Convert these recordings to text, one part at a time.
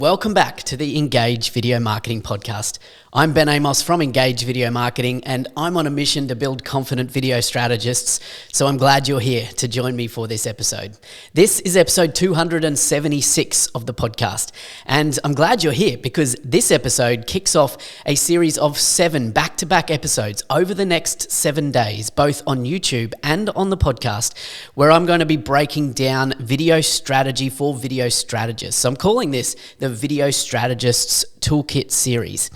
Welcome back to the Engage Video Marketing Podcast. I'm Ben Amos from Engage Video Marketing, and I'm on a mission to build confident video strategists, so I'm glad you're here to join me for this episode. This is episode 276 of the podcast, and I'm glad you're here because this episode kicks off a series of 7 back-to-back episodes over the next 7 days, both on YouTube and on the podcast, where I'm going to be breaking down video strategy for video strategists. So I'm calling this the Video Strategist Toolkit series.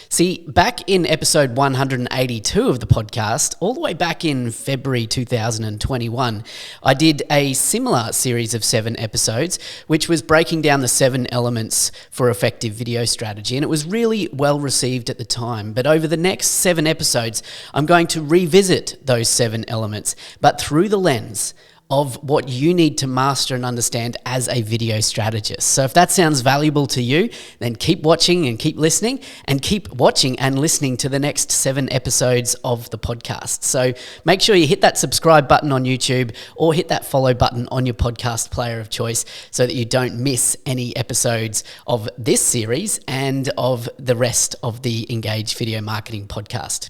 See, back in episode 182 of the podcast, all the way back in February 2021, I did a similar series of 7 episodes, which was breaking down the 7 elements for effective video strategy. And it was really well received at the time. But over the next 7 episodes, I'm going to revisit those 7 elements, but through the lens of what you need to master and understand as a video strategist. So if that sounds valuable to you, then keep watching and keep listening, and keep watching and listening to the next 7 episodes of the podcast. So make sure you hit that subscribe button on YouTube or hit that follow button on your podcast player of choice so that you don't miss any episodes of this series and of the rest of the Engage Video Marketing Podcast.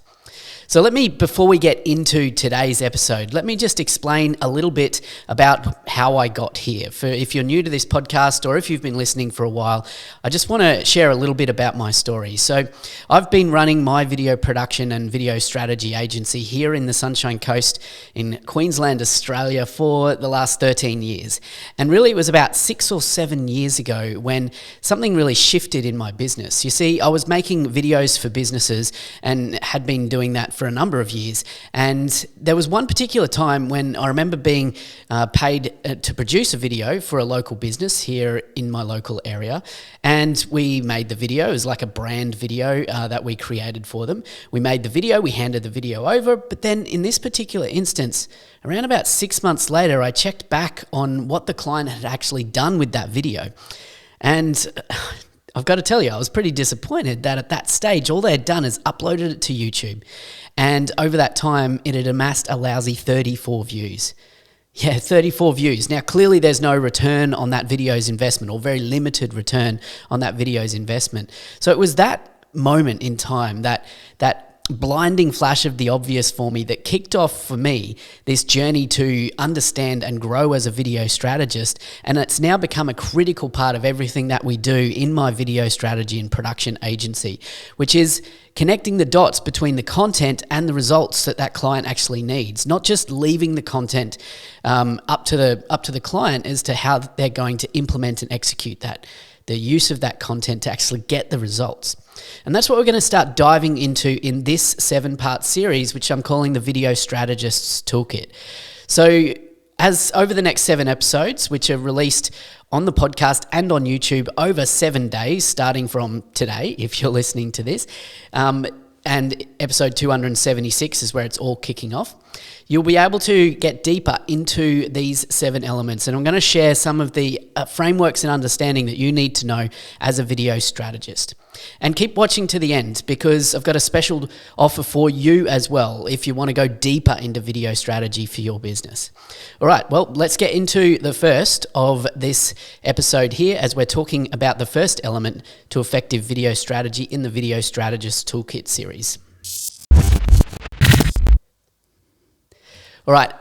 So before we get into today's episode, let me just explain a little bit about how I got here. If you're new to this podcast or if you've been listening for a while, I just want to share a little bit about my story. So I've been running my video production and video strategy agency here in the Sunshine Coast in Queensland, Australia for the last 13 years. And really it was about 6 or 7 years ago when something really shifted in my business. You see, I was making videos for businesses and had been doing that for a number of years, and there was one particular time when I remember being paid to produce a video for a local business here in my local area, and we made the video. It was like a brand video that we created for them. We made the video, we handed the video over, but then in this particular instance, around about 6 months later, I checked back on what the client had actually done with that video, and I've got to tell you, I was pretty disappointed that at that stage, all they had done is uploaded it to YouTube. And over that time, it had amassed a lousy 34 views. Yeah, 34 views. Now, clearly there's no return on that video's investment, or very limited return on that video's investment. So it was that moment in time, that blinding flash of the obvious for me, that kicked off for me this journey to understand and grow as a video strategist. And it's now become a critical part of everything that we do in my video strategy and production agency, which is connecting the dots between the content and the results that client actually needs, not just leaving the content up to the client as to how they're going to implement and execute the use of that content to actually get the results. And that's what we're going to start diving into in this 7-part series, which I'm calling the Video Strategist's Toolkit. So as over the next 7 episodes, which are released on the podcast and on YouTube over 7 days, starting from today, if you're listening to this, and episode 276 is where it's all kicking off, you'll be able to get deeper into these 7 elements. And I'm going to share some of the frameworks and understanding that you need to know as a video strategist. And keep watching to the end, because I've got a special offer for you as well if you want to go deeper into video strategy for your business. All right, well, let's get into the first of this episode here as we're talking about the first element to effective video strategy in the Video Strategist Toolkit series. All right,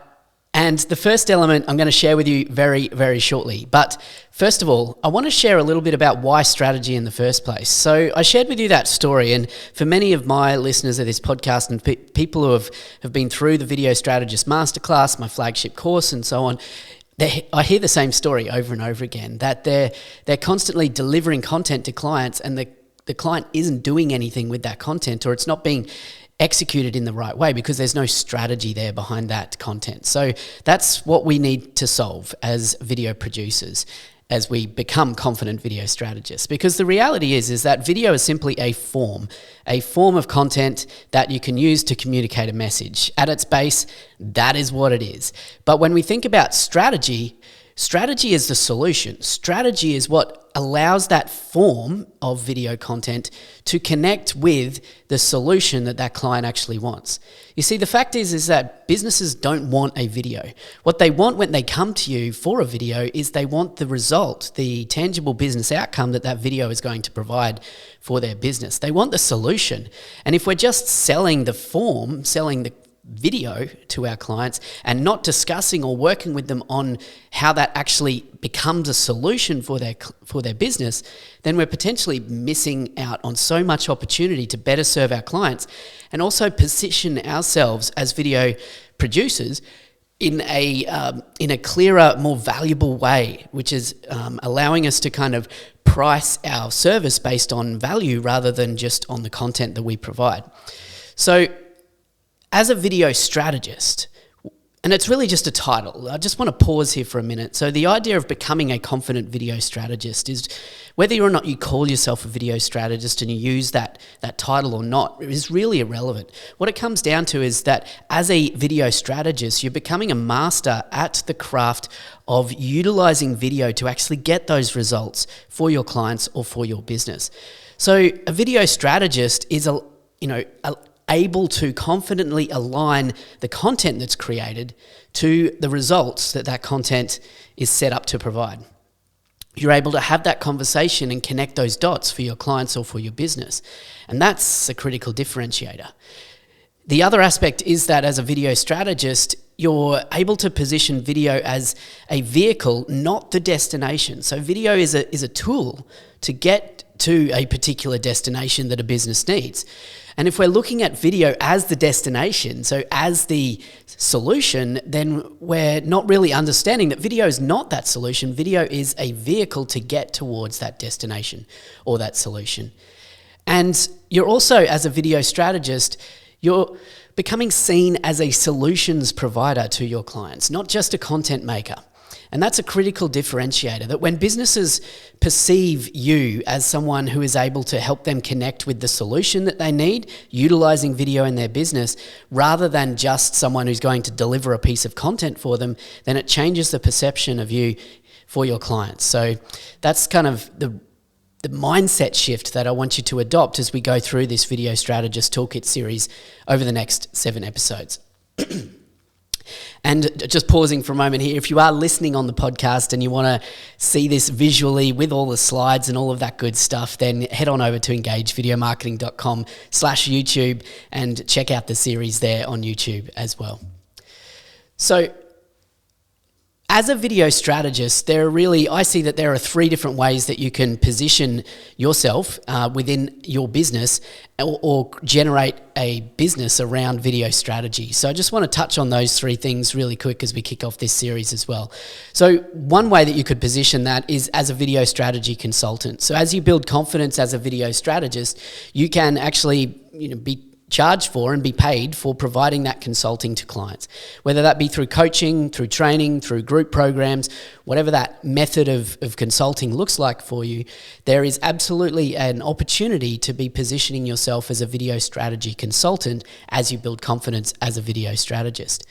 and the first element I'm going to share with you very, very shortly. But first of all, I want to share a little bit about why strategy in the first place. So I shared with you that story, and for many of my listeners of this podcast and people who have been through the Video Strategist Masterclass, my flagship course and so on, I hear the same story over and over again, that they're constantly delivering content to clients and the client isn't doing anything with that content, or it's not being executed in the right way because there's no strategy there behind that content. So that's what we need to solve as video producers as we become confident video strategists. Because the reality is that video is simply a form of content that you can use to communicate a message. At its base, that is what it is. But when we think about strategy is the solution. Strategy is what allows that form of video content to connect with the solution that that client actually wants. You see, the fact is that businesses don't want a video. What they want when they come to you for a video is they want the result, the tangible business outcome that that video is going to provide for their business. They want the solution. And if we're just selling the form, selling the video to our clients and not discussing or working with them on how that actually becomes a solution for their business, then we're potentially missing out on so much opportunity to better serve our clients and also position ourselves as video producers in a clearer, more valuable way, which is allowing us to kind of price our service based on value rather than just on the content that we provide. So as a video strategist, and it's really just a title, I just want to pause here for a minute. So the idea of becoming a confident video strategist is whether or not you call yourself a video strategist and you use that title or not is really irrelevant. What it comes down to is that as a video strategist, you're becoming a master at the craft of utilizing video to actually get those results for your clients or for your business. So a video strategist is able to confidently align the content that's created to the results that that content is set up to provide. You're able to have that conversation and connect those dots for your clients or for your business. And that's a critical differentiator. The other aspect is that as a video strategist, you're able to position video as a vehicle, not the destination. So video is a tool to get to a particular destination that a business needs. And if we're looking at video as the destination, so as the solution, then we're not really understanding that video is not that solution. Video is a vehicle to get towards that destination or that solution. And you're also, as a video strategist, you're becoming seen as a solutions provider to your clients, not just a content maker. And that's a critical differentiator, that when businesses perceive you as someone who is able to help them connect with the solution that they need, utilizing video in their business, rather than just someone who's going to deliver a piece of content for them, then it changes the perception of you for your clients. So that's kind of the mindset shift that I want you to adopt as we go through this Video Strategist Toolkit series over the next 7 episodes. And just pausing for a moment here, if you are listening on the podcast and you want to see this visually with all the slides and all of that good stuff, then head on over to engagevideomarketing.com/YouTube and check out the series there on YouTube as well. So as a video strategist, I see that there are 3 different ways that you can position yourself within your business or generate a business around video strategy. So I just want to touch on those 3 things really quick as we kick off this series as well. So one way that you could position that is as a video strategy consultant. So as you build confidence as a video strategist, you can actually be charged for and be paid for providing that consulting to clients, whether that be through coaching, through training, through group programs, whatever that method of consulting looks like for you. There is absolutely an opportunity to be positioning yourself as a video strategy consultant as you build confidence as a video strategist.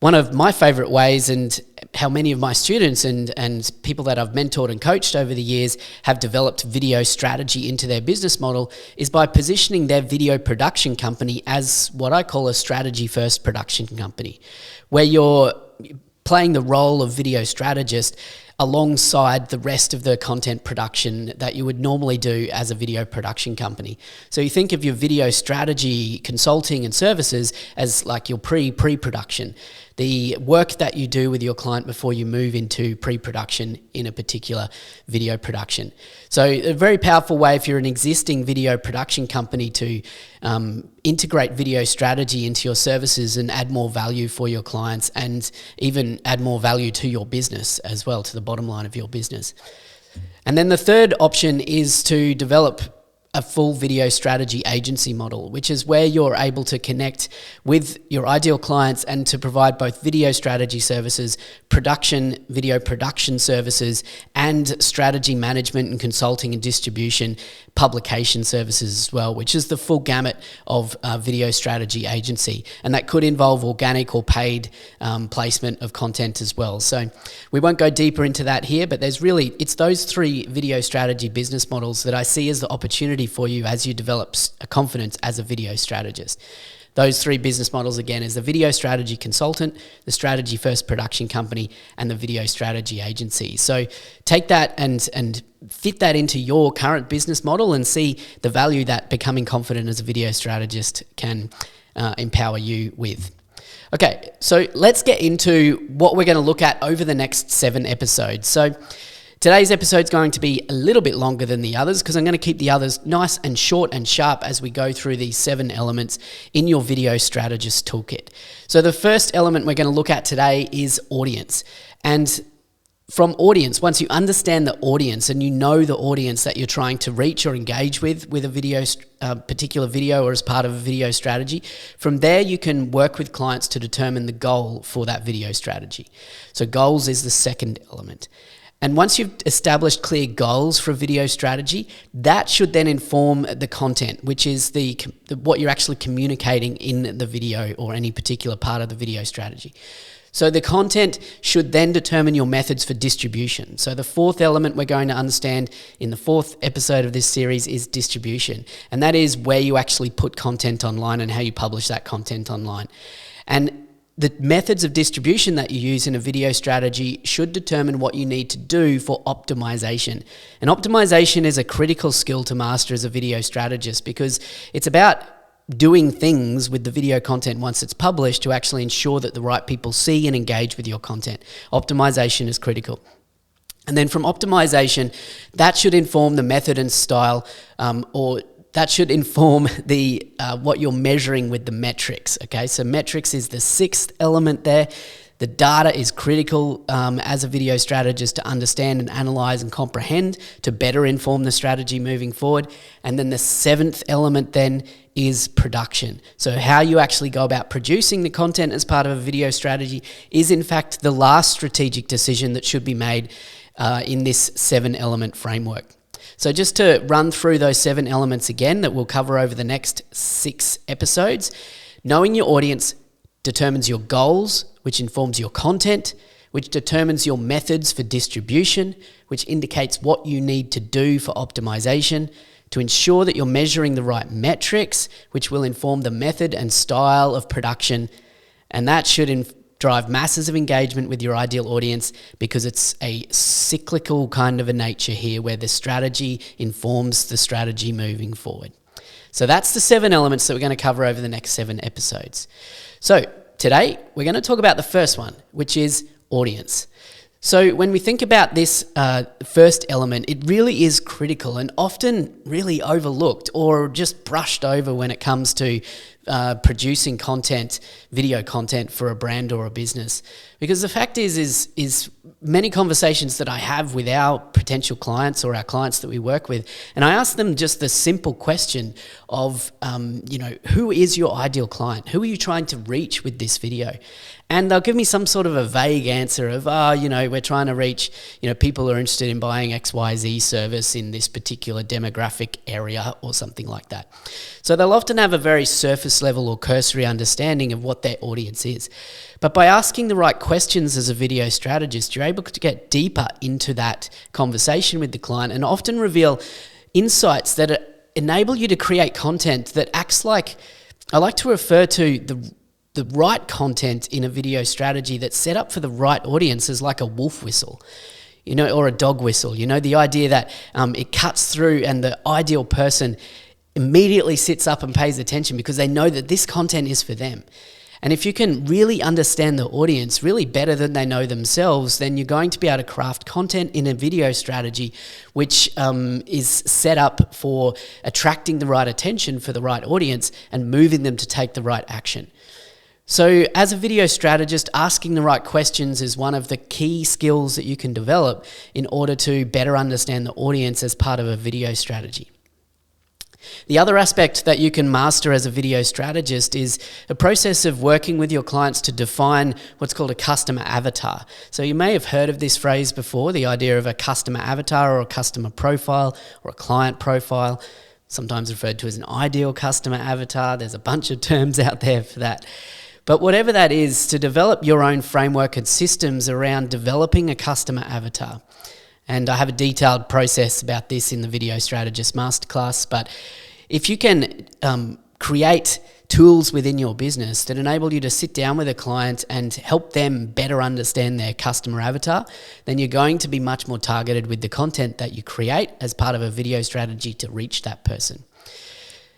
One of my favorite ways, and how many of my students and people that I've mentored and coached over the years have developed video strategy into their business model, is by positioning their video production company as what I call a strategy-first production company, where you're playing the role of video strategist alongside the rest of the content production that you would normally do as a video production company. So you think of your video strategy consulting and services as like your pre-production, the work that you do with your client before you move into pre-production in a particular video production. So a very powerful way if you're an existing video production company to integrate video strategy into your services and add more value for your clients, and even add more value to your business as well, to the bottom line of your business. And then the third option is to develop a full video strategy agency model, which is where you're able to connect with your ideal clients and to provide both video strategy services, video production services, and strategy management and consulting and distribution publication services as well, which is the full gamut of video strategy agency. And that could involve organic or paid placement of content as well. So we won't go deeper into that here, but it's those three video strategy business models that I see as the opportunity for you as you develop a confidence as a video strategist. Those three business models, again, is the video strategy consultant, the strategy first production company, and the video strategy agency. So take that and fit that into your current business model and see the value that becoming confident as a video strategist can empower you with. Okay, so let's get into what we're going to look at over the next 7 episodes. So today's episode is going to be a little bit longer than the others because I'm going to keep the others nice and short and sharp as we go through these 7 elements in your Video Strategist Toolkit. So the first element we're going to look at today is audience. And from audience, once you understand the audience and you know the audience that you're trying to reach or engage with a particular video or as part of a video strategy, from there you can work with clients to determine the goal for that video strategy. So goals is the second element. And once you've established clear goals for a video strategy, that should then inform the content, which is what you're actually communicating in the video or any particular part of the video strategy. So the content should then determine your methods for distribution. So the fourth element we're going to understand in the 4th episode of this series is distribution. And that is where you actually put content online and how you publish that content online. And the methods of distribution that you use in a video strategy should determine what you need to do for optimization. And optimization is a critical skill to master as a video strategist because it's about doing things with the video content once it's published to actually ensure that the right people see and engage with your content. Optimization is critical. And then from optimization, that should inform the method and style that should inform what you're measuring with the metrics, okay? So metrics is the 6th element there. The data is critical as a video strategist to understand and analyze and comprehend to better inform the strategy moving forward. And then the 7th element then is production. So how you actually go about producing the content as part of a video strategy is in fact the last strategic decision that should be made in this 7-element framework. So just to run through those 7 elements again that we'll cover over the next 6 episodes, knowing your audience determines your goals, which informs your content, which determines your methods for distribution, which indicates what you need to do for optimization, to ensure that you're measuring the right metrics, which will inform the method and style of production. And that should drive masses of engagement with your ideal audience because it's a cyclical kind of a nature here where the strategy informs the strategy moving forward. So that's the 7 elements that we're going to cover over the next 7 episodes. So today we're going to talk about the first one, which is audience. So when we think about this first element, it really is critical and often really overlooked or just brushed over when it comes to producing content, video content for a brand or a business. Because the fact is many conversations that I have with our potential clients or our clients that we work with, and I ask them just the simple question of, who is your ideal client? Who are you trying to reach with this video? And they'll give me some sort of a vague answer of, we're trying to reach, people who are interested in buying XYZ service in this particular demographic area or something like that. So they'll often have a very surface level or cursory understanding of what their audience is. But by asking the right questions as a video strategist, you're able to get deeper into that conversation with the client and often reveal insights that enable you to create content that acts like, I like to refer to the right content in a video strategy that's set up for the right audience is like a wolf whistle, or a dog whistle. The idea that it cuts through and the ideal person immediately sits up and pays attention because they know that this content is for them. And if you can really understand the audience really better than they know themselves, then you're going to be able to craft content in a video strategy which is set up for attracting the right attention for the right audience and moving them to take the right action. So as a video strategist, asking the right questions is one of the key skills that you can develop in order to better understand the audience as part of a video strategy. The other aspect that you can master as a video strategist is a process of working with your clients to define what's called a customer avatar. So you may have heard of this phrase before, the idea of a customer avatar or a customer profile or a client profile, sometimes referred to as an ideal customer avatar. There's a bunch of terms out there for that. But whatever that is, to develop your own framework and systems around developing a customer avatar. And I have a detailed process about this in the Video Strategist Masterclass. But if you can create tools within your business that enable you to sit down with a client and help them better understand their customer avatar, then you're going to be much more targeted with the content that you create as part of a video strategy to reach that person.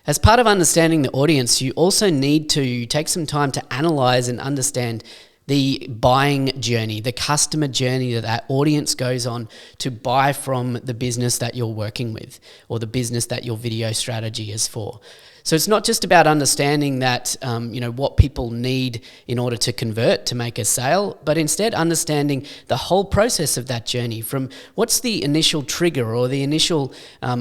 As part of understanding the audience, you also need to take some time to analyze and understand the buying journey, the customer journey that audience goes on to buy from the business that you're working with or the business that your video strategy is for. So it's not just about understanding that, what people need in order to convert, to make a sale, but instead understanding the whole process of that journey, from what's the initial trigger or the initial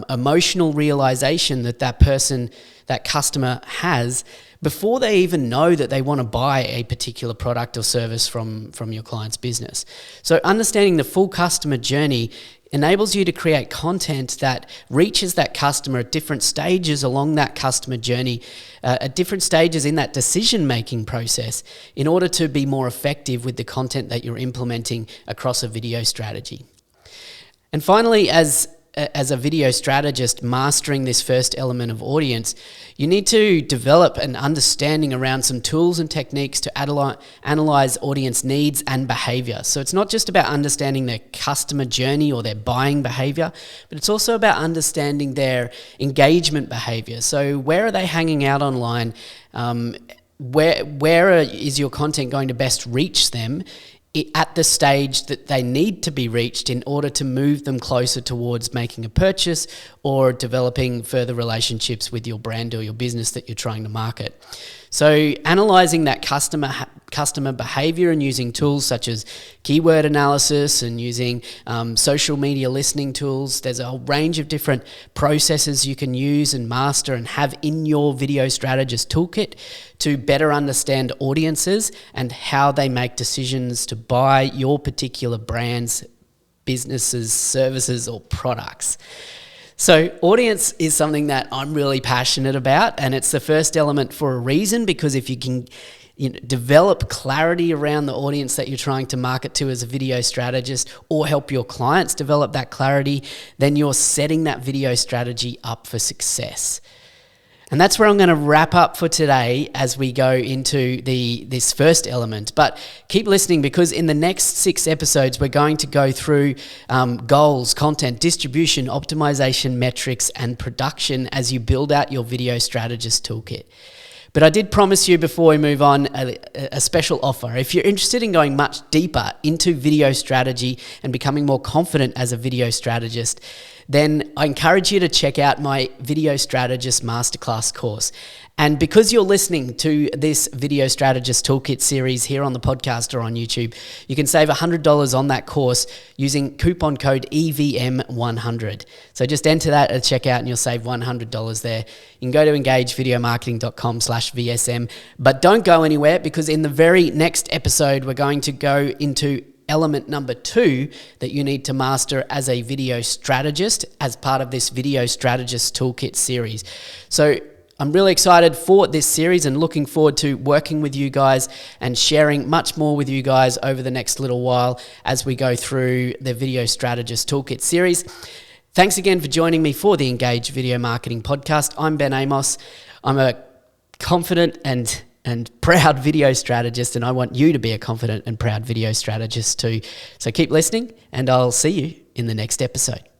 emotional realization that person, that customer has before they even know that they want to buy a particular product or service from your client's business. So understanding the full customer journey enables you to create content that reaches that customer at different stages along that customer journey, at different stages in that decision-making process, in order to be more effective with the content that you're implementing across a video strategy. And finally, as a video strategist mastering this first element of audience, you need to develop an understanding around some tools and techniques to analyze audience needs and behavior. So it's not just about understanding their customer journey or their buying behavior, but it's also about understanding their engagement behavior. So where are they hanging out online? Where is your content going to best reach them at the stage that they need to be reached in order to move them closer towards making a purchase or developing further relationships with your brand or your business that you're trying to market. So analyzing that customer behavior and using tools such as keyword analysis and using social media listening tools. There's a whole range of different processes you can use and master and have in your Video Strategist Toolkit to better understand audiences and how they make decisions to buy your particular brands, businesses, services, or products. So audience is something that I'm really passionate about, and it's the first element for a reason, because if you can develop clarity around the audience that you're trying to market to as a video strategist, or help your clients develop that clarity, then you're setting that video strategy up for success. And that's where I'm going to wrap up for today as we go into this first element. But keep listening, because in the next 6 episodes, we're going to go through goals, content, distribution, optimization, metrics, and production as you build out your Video Strategist Toolkit. But I did promise you before we move on a special offer. If you're interested in going much deeper into video strategy and becoming more confident as a video strategist, then I encourage you to check out my Video Strategist Masterclass course. And because you're listening to this Video Strategist Toolkit series here on the podcast or on YouTube, you can save $100 on that course using coupon code EVM100. So just enter that at checkout and you'll save $100 there. You can go to engagevideomarketing.com/VSM, but don't go anywhere, because in the very next episode, we're going to go into element number 2 that you need to master as a video strategist as part of this Video Strategist Toolkit series. So I'm really excited for this series and looking forward to working with you guys and sharing much more with you guys over the next little while as we go through the Video Strategist Toolkit series. Thanks again for joining me for the Engage Video Marketing Podcast. I'm Ben Amos. I'm a confident and proud video strategist, and I want you to be a confident and proud video strategist too. So keep listening, and I'll see you in the next episode.